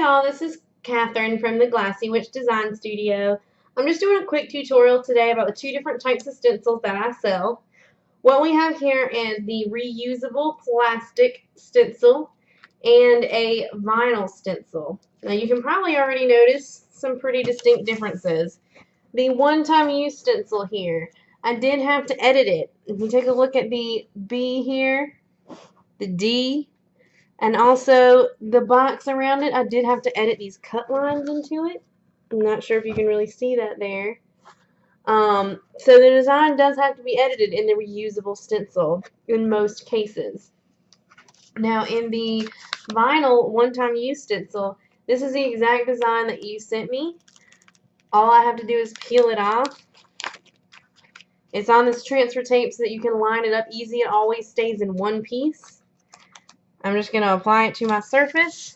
y'all, this is Catherine from the Glassy Witch Design Studio. I'm just doing a quick tutorial today about the two different types of stencils that I sell. What we have here is the reusable plastic stencil and a vinyl stencil. Now you can probably already notice some pretty distinct differences. The one-time use stencil here, I did have to edit it. If you take a look at the B here, the D, and also the box around it, I did have to edit these cut lines into it. I'm not sure if you can really see that there. So the design does have to be edited in the reusable stencil in most cases. Now in the vinyl one-time use stencil, this is the exact design that you sent me. All I have to do is peel it off. It's on this transfer tape so that you can line it up easy. It always stays in one piece. I'm just going to apply it to my surface,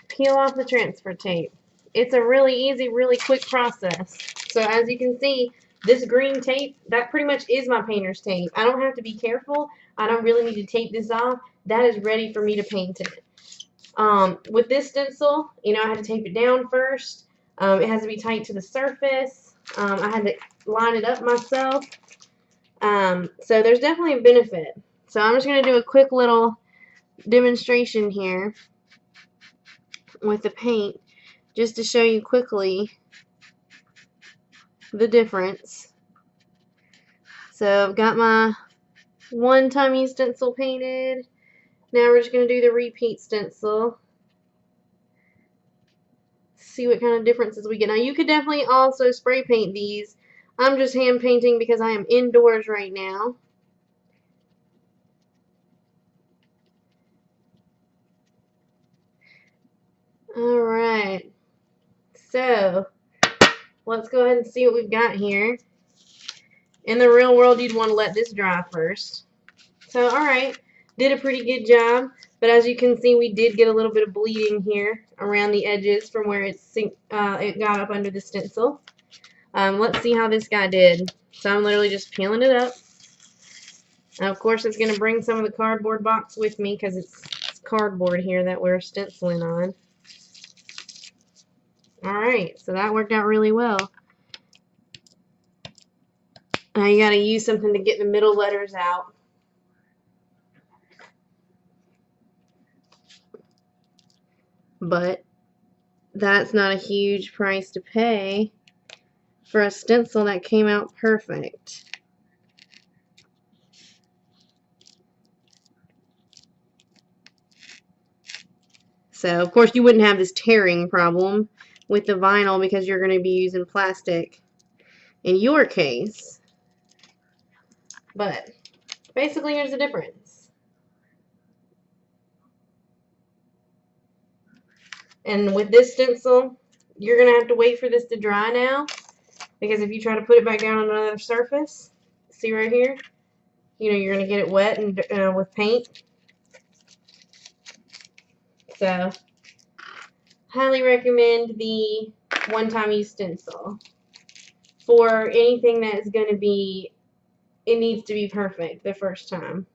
peel off the transfer tape. It's a really easy, really quick process. So as you can see, this green tape, that pretty much is my painter's tape. I don't have to be careful. I don't really need to tape this off. That is ready for me to paint it. With this stencil, I had to tape it down first. It has to be tight to the surface. I had to line it up myself. So there's definitely a benefit. So I'm just going to do a quick little demonstration here with the paint just to show you quickly the difference. So I've got my one-time use stencil painted. Now we're just going to do the repeat stencil. See what kind of differences we get. Now you could definitely also spray paint these. I'm just hand painting because I am indoors right now. Alright, so let's go ahead and see what we've got here. In the real world, you'd want to let this dry first. So, alright, did a pretty good job, but as you can see, we did get a little bit of bleeding here around the edges from where it got up under the stencil. Let's see how this guy did. So I'm literally just peeling it up. Now, of course, it's going to bring some of the cardboard box with me because it's cardboard here that we're stenciling on. Alright, so that worked out really well. Now you gotta use something to get the middle letters out. But that's not a huge price to pay for a stencil that came out perfect. So, of course, you wouldn't have this tearing problem with the vinyl because you're going to be using plastic in your case. But basically, here's the difference. And with this stencil, you're going to have to wait for this to dry now, because if you try to put it back down on another surface, see right here, you're going to get it wet and with paint. So, highly recommend the one-time use stencil for anything that is going to be, it needs to be perfect the first time.